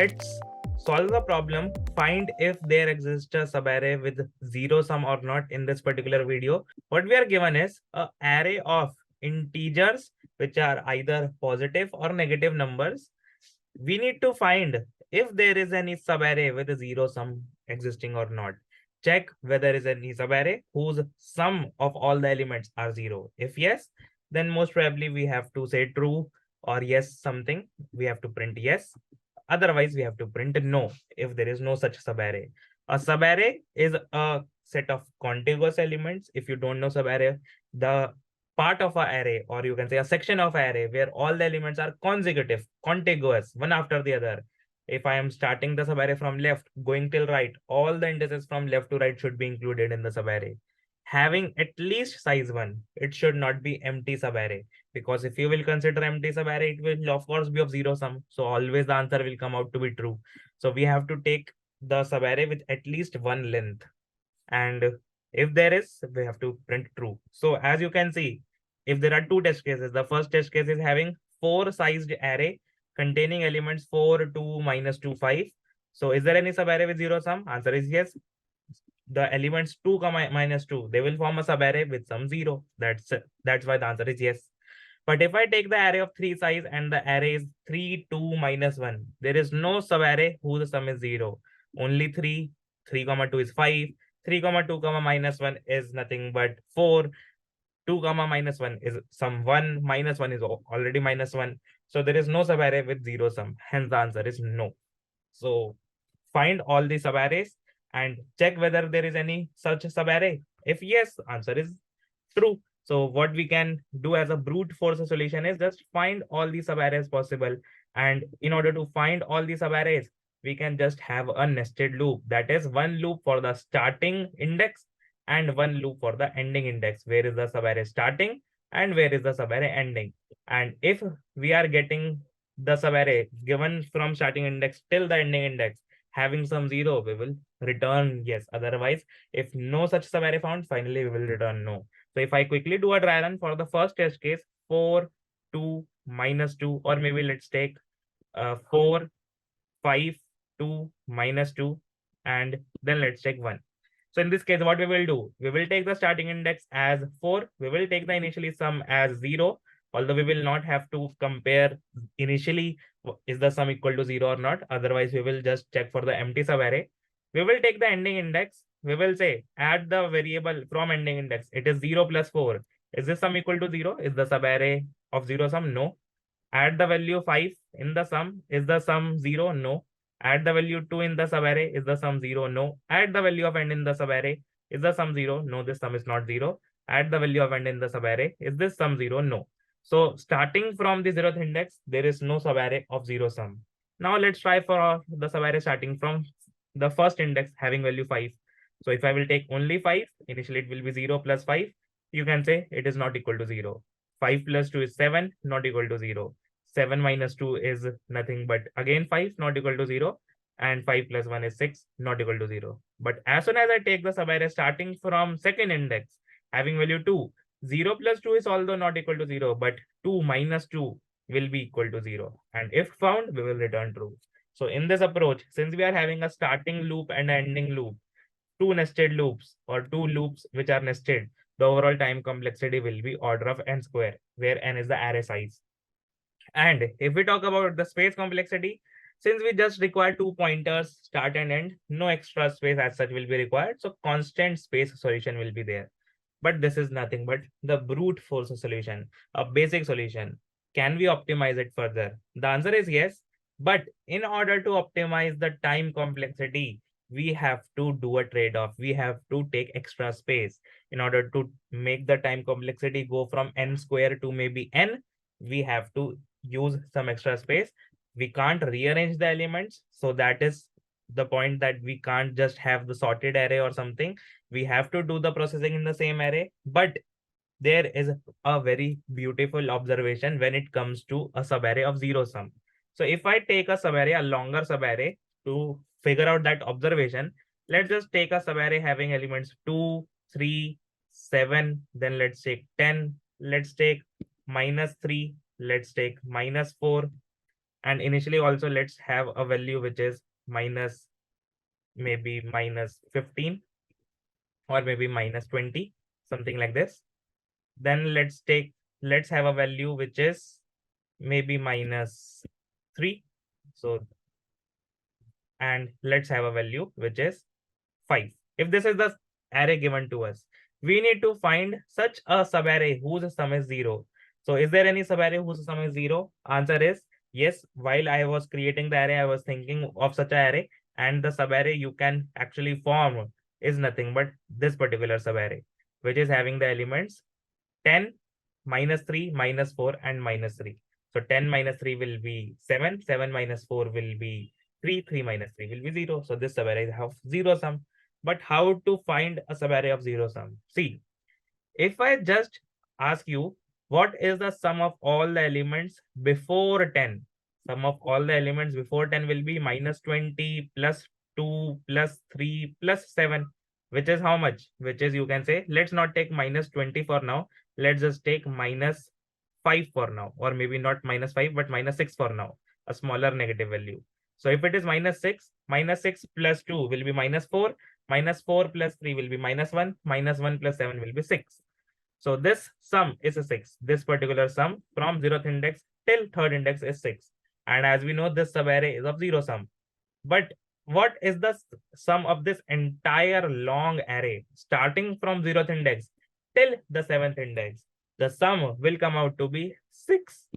let's solve the problem, find if there exists a subarray with zero sum or not. In this particular video, what we are given is an array of integers which are either positive or negative numbers. We need to find if there is any subarray with a zero sum existing or not. Check whether there is any subarray whose sum of all the elements are zero. If yes, then most probably we have to say true, or yes something. We have to print yes. Otherwise, we have to print no if there is no such subarray. A subarray is a set of contiguous elements. If you don't know subarray, the part of an array, or you can say a section of an array where all the elements are consecutive, contiguous, one after the other. If I am starting the subarray from left, going till right, all the indices from left to right should be included in the subarray. Having at least size 1, it should not be empty subarray, because if you will consider empty subarray, it will of course be of zero sum. So always the answer will come out to be true. So we have to take the subarray with at least one length. And if there is, we have to print true. So as you can see, if there are two test cases, the first test case is having 4-sized array containing elements 4, 2, minus 2, 5. So is there any subarray with zero sum? Answer is yes. The elements 2, minus 2, they will form a subarray with some 0. That's why the answer is yes. But if I take the array of 3 size and the array is 3, 2, minus 1, there is no subarray whose sum is 0. Only 3, 3, 2 is 5, 3, 2, minus 1 is nothing but 4, 2, minus 1 is sum 1, minus 1 is already minus 1. So there is no subarray with zero sum. Hence the answer is no. So find all the subarrays and check whether there is any such subarray. If yes, answer is true. So what we can do as a brute force solution is just find all the subarrays possible. And in order to find all the subarrays, we can just have a nested loop. That is one loop for the starting index and one loop for the ending index. Where is the subarray starting and where is the subarray ending? And if we are getting the subarray given from starting index till the ending index having some 0, we will return yes. Otherwise, if no such subarray found, finally we will return no. So if I quickly do a dry run for the first test case, 4, 2, minus 2, or maybe let's take 4, 5, 2, minus 2, and then let's take 1. So in this case, what we will do, we will take the starting index as 4, we will take the initially sum as 0, although we will not have to compare initially is the sum equal to 0 or not. Otherwise, we will just check for the empty subarray. We will take the ending index. We will say add the variable from ending index. It is 0 plus 4. Is this sum equal to 0? Is the subarray of zero sum? No. Add the value 5 in the sum. Is the sum 0? No. Add the value 2 in the subarray. Is the sum 0? No. Add the value of end in the subarray. Is the sum 0? No, this sum is not 0. Add the value of end in the subarray. Is this sum 0? No. So starting from the 0th index, there is no subarray of zero sum. Now let's try for the subarray starting from the first index having value 5. So if I will take only 5, initially it will be 0 plus 5. You can say it is not equal to 0. 5 plus 2 is 7, not equal to 0. 7 minus 2 is nothing but again 5, not equal to 0. And 5 plus 1 is 6, not equal to 0. But as soon as I take the subarray starting from second index having value 2, 0 plus 2 is although not equal to 0, but 2 minus 2 will be equal to 0. And if found, we will return true. So in this approach, since we are having a starting loop and an ending loop, two nested loops or two loops which are nested, the overall time complexity will be order of n square, where n is the array size. And if we talk about the space complexity, since we just require 2 pointers, start and end, no extra space as such will be required. So constant space solution will be there. But this is nothing but the brute force solution, a basic solution. Can we optimize it further? The answer is yes. But in order to optimize the time complexity, we have to do a trade-off. We have to take extra space. In order to make the time complexity go from n square to maybe n, we have to use some extra space. We can't rearrange the elements. So that is the point, that we can't just have the sorted array or something. We have to do the processing in the same array. But there is a very beautiful observation when it comes to a subarray of zero sum. So if I take a subarray, a longer subarray, to figure out that observation, let's just take a subarray having elements 2, 3, 7, then let's take 10, let's take minus 3, let's take minus 4, And initially also let's have a value which is minus, maybe minus 15 or maybe minus 20, something like this. Then let's have a value which is maybe minus 3. So, and let's have a value which is 5. If this is the array given to us, we need to find such a subarray whose sum is 0. So is there any subarray whose sum is 0? Answer is yes. While I was creating the array, I was thinking of such an array, and the subarray you can actually form is nothing but this particular subarray, which is having the elements 10, minus 3, minus 4, and minus 3. So 10 minus 3 will be 7, 7 minus 4 will be 3, 3 minus 3 will be 0. So this subarray has zero sum. But how to find a subarray of zero sum? See, if I just ask you, what is the sum of all the elements before 10? Sum of all the elements before 10 will be minus 20 plus 2 plus 3 plus 7, which is how much? Which is, you can say, let's not take minus 20 for now. Let's just take minus 5 for now, or maybe not minus 5, but minus 6 for now, a smaller negative value. So if it is minus 6 plus 2 will be minus 4, minus 4 plus 3 will be minus 1, minus 1 plus 7 will be 6. So this sum is a 6. This particular sum from 0th index till 3rd index is 6. And as we know, this subarray is of zero sum. But what is the sum of this entire long array starting from 0th index till the 7th index? The sum will come out to be 6.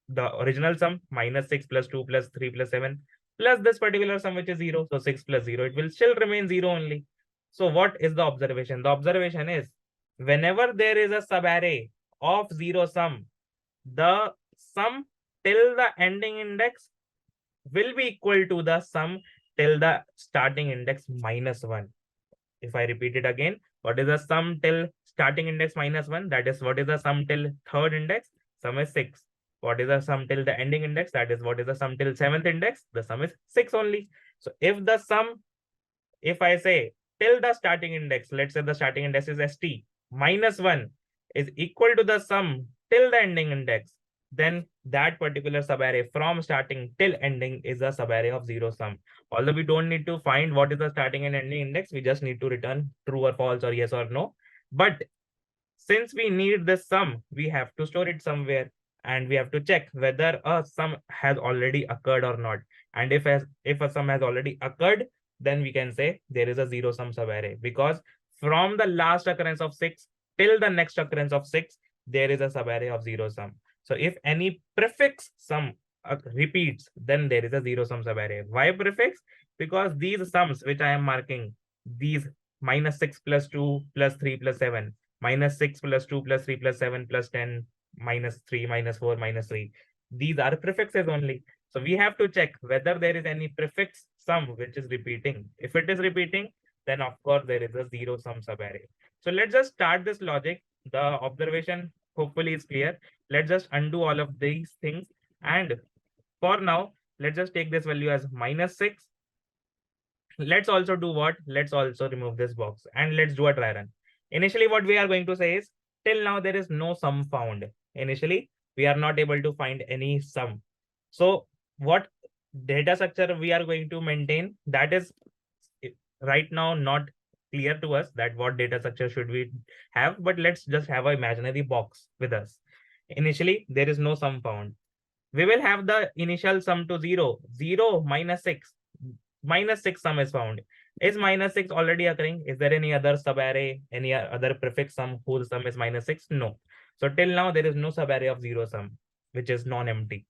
The original sum minus 6 plus 2 plus 3 plus 7 plus this particular sum which is 0. So 6 plus 0, it will still remain 0 only. So what is the observation? The observation is whenever there is a subarray of zero sum, the sum till the ending index will be equal to the sum till the starting index minus 1. If I repeat it again, what is the sum till starting index minus 1? That is what is the sum till 3rd index? Sum is 6. What is the sum till the ending index? That is what is the sum till 7th index? The sum is 6 only. So if the sum, if I say till the starting index, let's say the starting index is st, minus 1 is equal to the sum till the ending index, then that particular subarray from starting till ending is a subarray of zero sum. Although we don't need to find what is the starting and ending index, we just need to return true or false or yes or no. But since we need this sum, we have to store it somewhere, and we have to check whether a sum has already occurred or not. And if a sum has already occurred, then we can say there is a zero sum subarray, because from the last occurrence of 6 till the next occurrence of 6, there is a subarray of zero sum. So if any prefix sum repeats, then there is a zero sum subarray. Why prefix? Because these sums which I am marking, these minus 6 plus 2 plus 3 plus 7, minus 6 plus 2 plus 3 plus 7 plus 10, minus 3, minus 4, minus 3. These are prefixes only. So we have to check whether there is any prefix sum which is repeating. If it is repeating, then of course there is a zero sum subarray. So let's just start this logic. The observation hopefully is clear. Let's just undo all of these things. And for now, let's just take this value as minus 6. Let's also do what? Let's also remove this box and let's do a try run. Initially, what we are going to say is, till now there is no sum found. Initially, we are not able to find any sum. So what data structure we are going to maintain, that is right now not clear to us, that what data structure should we have, but let's just have an imaginary box with us. Initially, there is no sum found. We will have the initial sum to 0, 0 minus 6. Minus 6 sum is found. Is minus 6 already occurring? Is there any other subarray, any other prefix sum whose sum is minus 6? No. So till now, there is no subarray of zero sum, which is non-empty.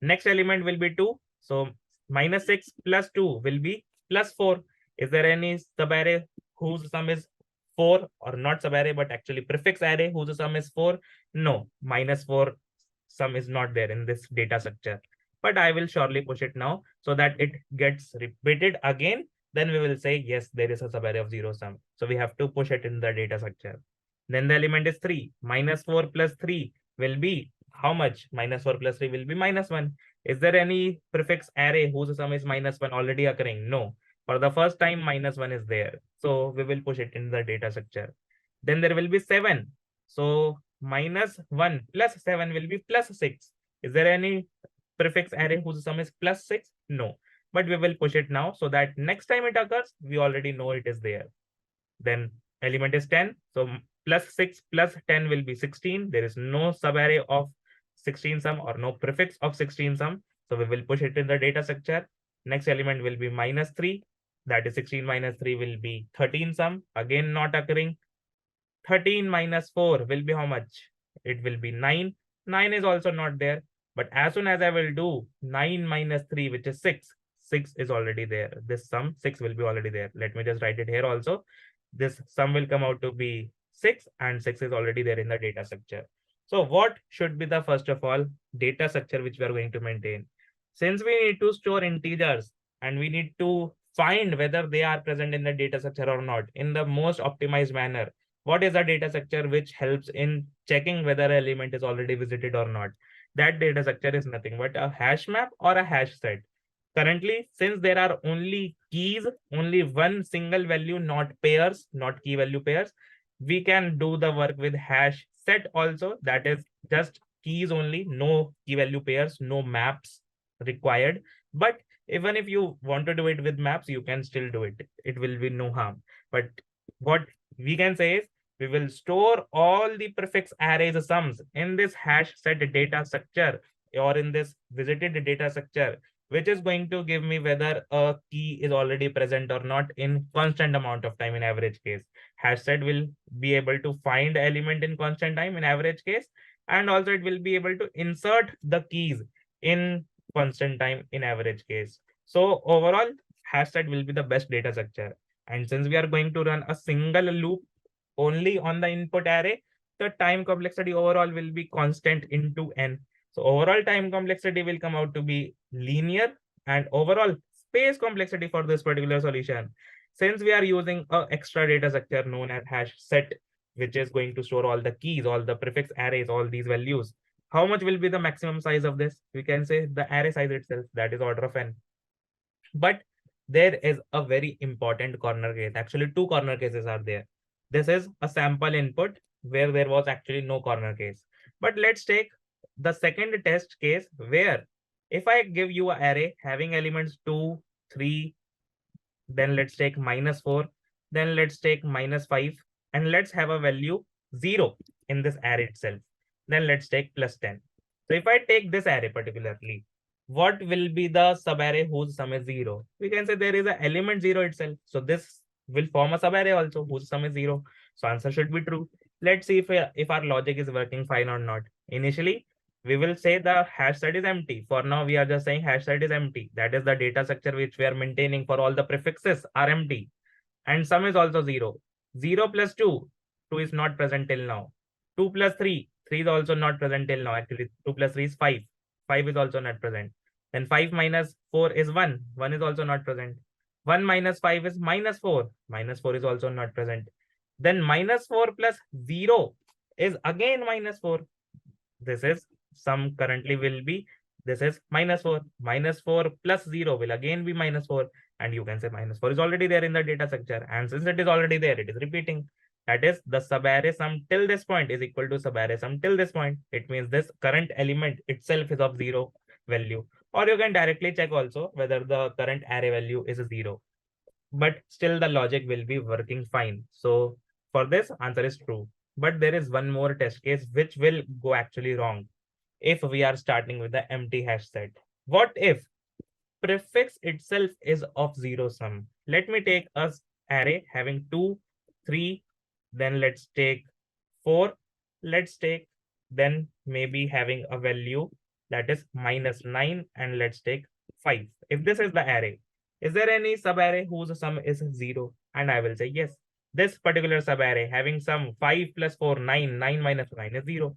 Next element will be 2. So minus 6 plus 2 will be plus 4. Is there any subarray whose sum is 4, or not subarray, but actually prefix array whose sum is 4? No. Minus 4 sum is not there in this data structure. But I will surely push it now so that it gets repeated again. Then we will say, yes, there is a subarray of zero sum. So we have to push it in the data structure. Then the element is 3. Minus 4 plus 3 will be how much? Minus 4 plus 3 will be minus 1. Is there any prefix array whose sum is minus 1 already occurring? No. For the first time, minus 1 is there. So we will push it in the data structure. Then there will be 7. So minus 1 plus 7 will be plus 6. Is there any prefix array whose sum is plus 6? No. But we will push it now so that next time it occurs, we already know it is there. Then element is 10. So plus 6 plus 10 will be 16. There is no subarray of 16 sum or no prefix of 16 sum. So we will push it in the data structure. Next element will be minus 3. That is 16 minus 3 will be 13 sum. Again, not occurring. 13 minus 4 will be how much? It will be 9. 9 is also not there. But as soon as I will do 9 minus 3, which is 6, 6 is already there. This sum 6 will be already there. Let me just write it here also. This sum will come out to be 6 and 6 is already there in the data structure. So what should be the first of all data structure which we are going to maintain? Since we need to store integers and we need to find whether they are present in the data structure or not in the most optimized manner, what is the data structure which helps in checking whether an element is already visited or not? That data structure is nothing but a hash map or a hash set. Currently, since there are only keys, only one single value, not pairs, not key value pairs, we can do the work with hash set also. That is just keys only, no key value pairs, no maps required. But even if you want to do it with maps, you can still do it. It will be no harm. But what we can say is we will store all the prefix arrays sums in this hash set data structure or in this visited data structure, which is going to give me whether a key is already present or not in constant amount of time in average case. Hash set will be able to find element in constant time in average case, and also it will be able to insert the keys in constant time in average case. So overall, hash set will be the best data structure. And since we are going to run a single loop only on the input array, the time complexity overall will be constant into n. So overall time complexity will come out to be linear, and overall space complexity for this particular solution, since we are using a extra data structure known as hash set, which is going to store all the keys, all the prefix arrays, all these values, how much will be the maximum size of this? We can say the array size itself, that is order of n. But there is a very important corner case. Actually, two corner cases are there. This is a sample input where there was actually no corner case. But let's take the second test case where if I give you an array having elements 2, 3, then let's take -4, then let's take -5, and let's have a value 0 in this array itself. Then let's take +10. So if I take this array particularly, what will be the subarray whose sum is 0? We can say there is an element 0 itself. So this will form a subarray also whose sum is 0. So answer should be true. Let's see if our logic is working fine or not. Initially, we will say the hash set is empty. For now, we are just saying hash set is empty. That is the data structure which we are maintaining for all the prefixes are empty. And sum is also 0. 0 plus 2, 2 is not present till now. 2 plus 3, 3 is also not present till now. Actually, 2 plus 3 is 5. 5 is also not present. Then 5 minus 4 is 1. 1 is also not present. 1 minus 5 is -4. -4 is also not present. Then -4 plus 0 is again -4. This is sum currently will be, this is -4. -4 plus 0 will again be -4. And you can say -4 is already there in the data structure. And since it is already there, it is repeating. That is the subarray sum till this point is equal to subarray sum till this point. It means this current element itself is of 0 value. Or you can directly check also whether the current array value is 0. But still the logic will be working fine. So for this, answer is true. But there is one more test case which will go actually wrong if we are starting with the empty hash set. What if prefix itself is of 0 sum? Let me take a array having 2, 3, then let's take 4, let's take, then maybe having a value that is -9, and let's take 5. If this is the array, is there any subarray whose sum is 0? And I will say yes. This particular subarray having sum 5 plus 4, 9, 9 minus 9 is 0.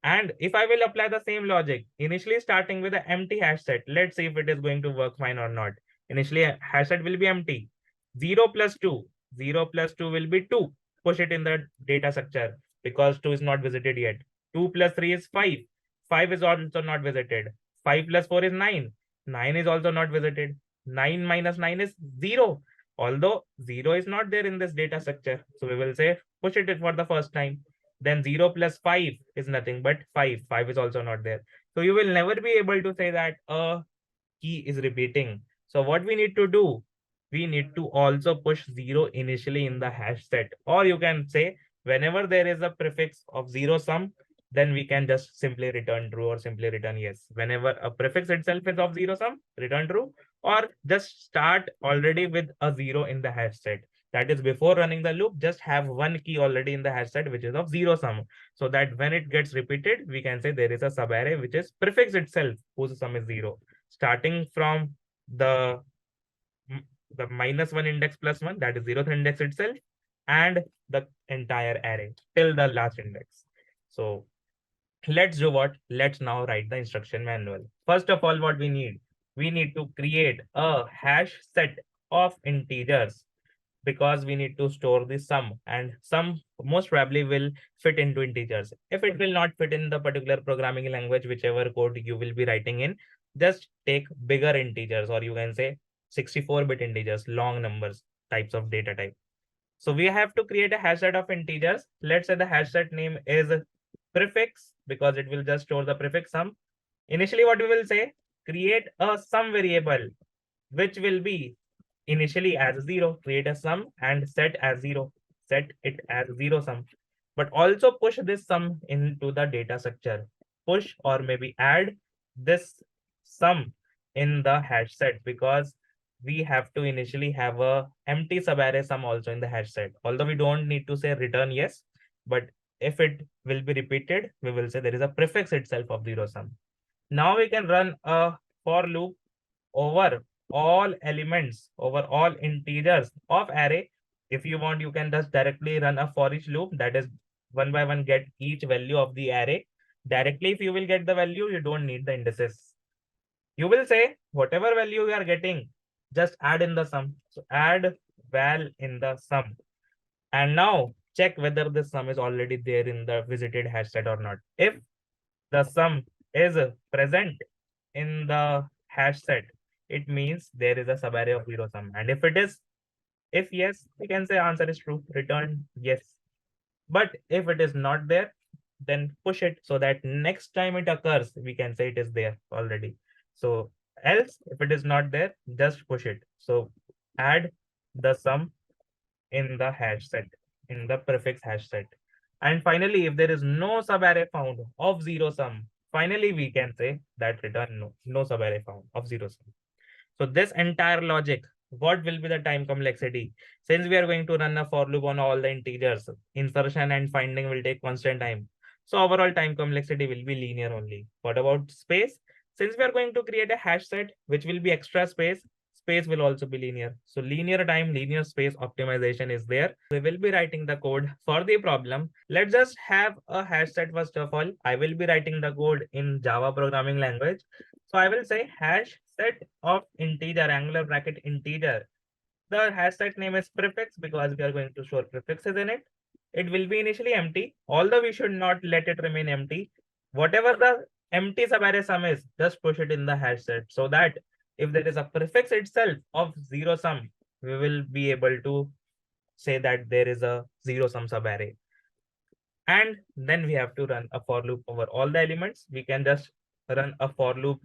And if I will apply the same logic, initially starting with an empty hash set, let's see if it is going to work fine or not. Initially, a hash set will be empty. 0 plus 2, 0 plus 2 will be 2. Push it in the data structure because 2 is not visited yet. 2 plus 3 is 5. 5 is also not visited. 5 plus 4 is 9. 9 is also not visited. 9 minus 9 is 0. Although 0 is not there in this data structure. So we will say push it for the first time. Then 0 plus 5 is nothing but 5. 5 is also not there. So you will never be able to say that a key is repeating. So what we need to do, we need to also push 0 initially in the hash set. Or you can say whenever there is a prefix of 0 sum, then we can just simply return true or simply return yes. Whenever a prefix itself is of 0 sum, return true, or just start already with a 0 in the hash set. That is, before running the loop, just have one key already in the hash set which is of 0 sum, so that when it gets repeated, we can say there is a subarray which is prefix itself whose sum is 0, starting from the the -1 index plus 1, that is 0th index itself, and the entire array till the last index. So let's do what? Let's now write the instruction manual. First of all, what we need to create a hash set of integers, because we need to store the sum, and sum most probably will fit into integers. If it will not fit in the particular programming language, whichever code you will be writing in, just take bigger integers, or you can say 64-bit integers, long numbers, types of data type. So we have to create a hash set of integers. Let's say the hash set name is prefix, because it will just store the prefix sum. Initially, what we will say, create a sum variable which will be initially as 0, create a sum and set as 0, set it as 0 sum, but also push this sum into the data structure, push or maybe add this sum in the hash set, because we have to initially have a empty subarray sum also in the hash set. Although we don't need to say return yes, but if it will be repeated, we will say there is a prefix itself of 0 sum. Now we can run a for loop over all elements, over all integers of array. If you want, you can just directly run a for each loop, that is one by one get each value of the array. Directly, if you will get the value, you don't need the indices. You will say whatever value you are getting, just add in the sum. So add val in the sum. And now check whether this sum is already there in the visited hash set or not. If the sum is present in the hash set, it means there is a subarray of 0 sum. And if yes, we can say answer is true, return yes. But if it is not there, then push it so that next time it occurs, we can say it is there already. So else, if it is not there, just push it. So add the sum in the hash set, in the prefix hash set. And finally, if there is no subarray found of 0 sum, finally we can say that return no subarray found of 0 sum. So this entire logic, what will be the time complexity? Since we are going to run a for loop on all the integers, insertion and finding will take constant time. So overall time complexity will be linear only. What about space? Since we are going to create a hash set, which will be extra space, space will also be linear. So linear time, linear space optimization is there. We will be writing the code for the problem. Let's just have a hash set first of all. I will be writing the code in Java programming language. So I will say hash set of integer, angular bracket integer. The hash set name is prefix because we are going to store prefixes in it. It will be initially empty, although we should not let it remain empty. Whatever the empty subarray sum is, just push it in the hash set, so that if there is a prefix itself of 0 sum, we will be able to say that there is a 0 sum subarray. And then we have to run a for loop over all the elements. We can just run a for loop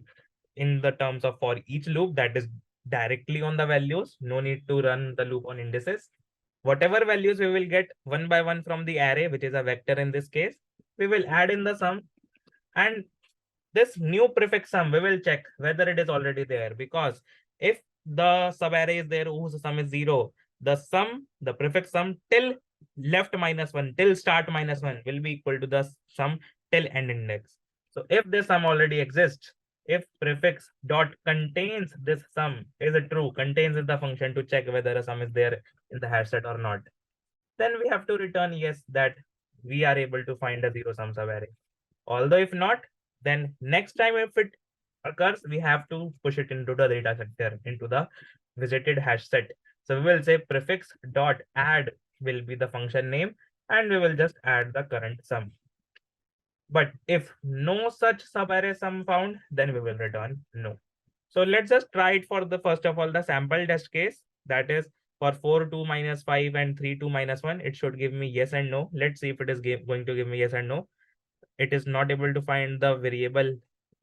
in the terms of for each loop, that is directly on the values. No need to run the loop on indices. Whatever values we will get one by one from the array, which is a vector in this case, we will add in the sum. And this new prefix sum, we will check whether it is already there, because if the subarray is there whose sum is 0, the sum, the prefix sum till left -1, till start -1 will be equal to the sum till end index. So if this sum already exists, if prefix dot contains this sum is a true, contains is the function to check whether a sum is there in the hash set or not, then we have to return yes, that we are able to find a 0 sum subarray. Although if not, then next time if it occurs, we have to push it into the data structure, into the visited hash set. So we will say prefix dot add will be the function name, and we will just add the current sum. But if no such subarray sum found, then we will return no. So let's just try it for the first of all the sample test case. That is for 4, 2, -5 and 3, 2, -1. It should give me yes and no. Let's see if it is going to give me yes and no. It is not able to find the variable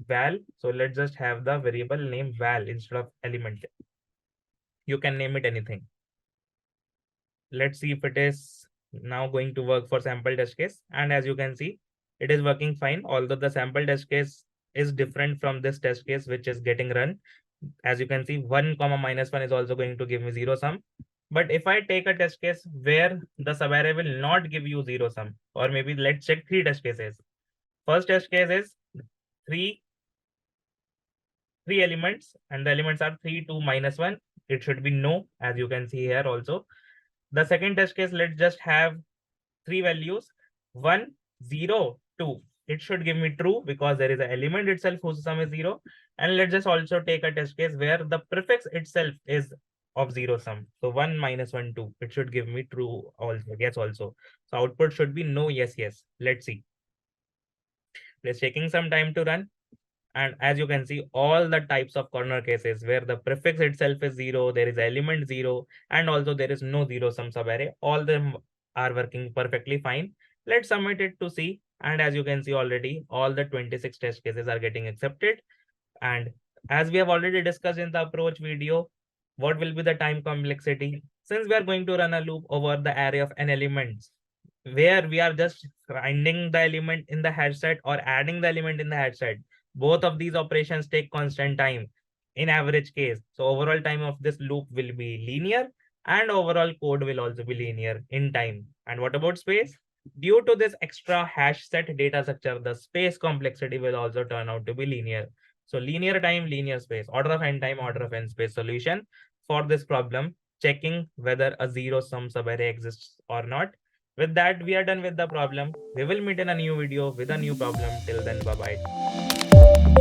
val. So let's just have the variable name val instead of element. You can name it anything. Let's see if it is now going to work for sample test case. And as you can see, it is working fine. Although the sample test case is different from this test case, which is getting run. As you can see, 1 comma -1 is also going to give me zero sum. But if I take a test case where the subarray will not give you zero sum, or maybe let's check 3 test cases. First test case is three elements, and the elements are 3, 2, -1. It should be no, as you can see here also. The second test case, let's just have 3 values, 1, 0, 2. It should give me true because there is an element itself whose sum is 0. And let's just also take a test case where the prefix itself is of zero sum. So 1, -1, 2. It should give me true also, yes also. So output should be no, yes, yes. Let's see. It's taking some time to run. And as you can see, all the types of corner cases where the prefix itself is 0, there is element 0, and also there is no zero sum subarray, all them are working perfectly fine. Let's submit it to see. And as you can see already, all the 26 test cases are getting accepted. And as we have already discussed in the approach video, what will be the time complexity? Since we are going to run a loop over the array of n elements, where we are just finding the element in the hash set or adding the element in the hash set, both of these operations take constant time in average case. So overall time of this loop will be linear, and overall code will also be linear in time. And what about space? Due to this extra hash set data structure, the space complexity will also turn out to be linear. So linear time, linear space, order of n time, order of n space solution for this problem, checking whether a zero sum subarray exists or not. With that, we are done with the problem. We will meet in a new video with a new problem. Till then, bye bye.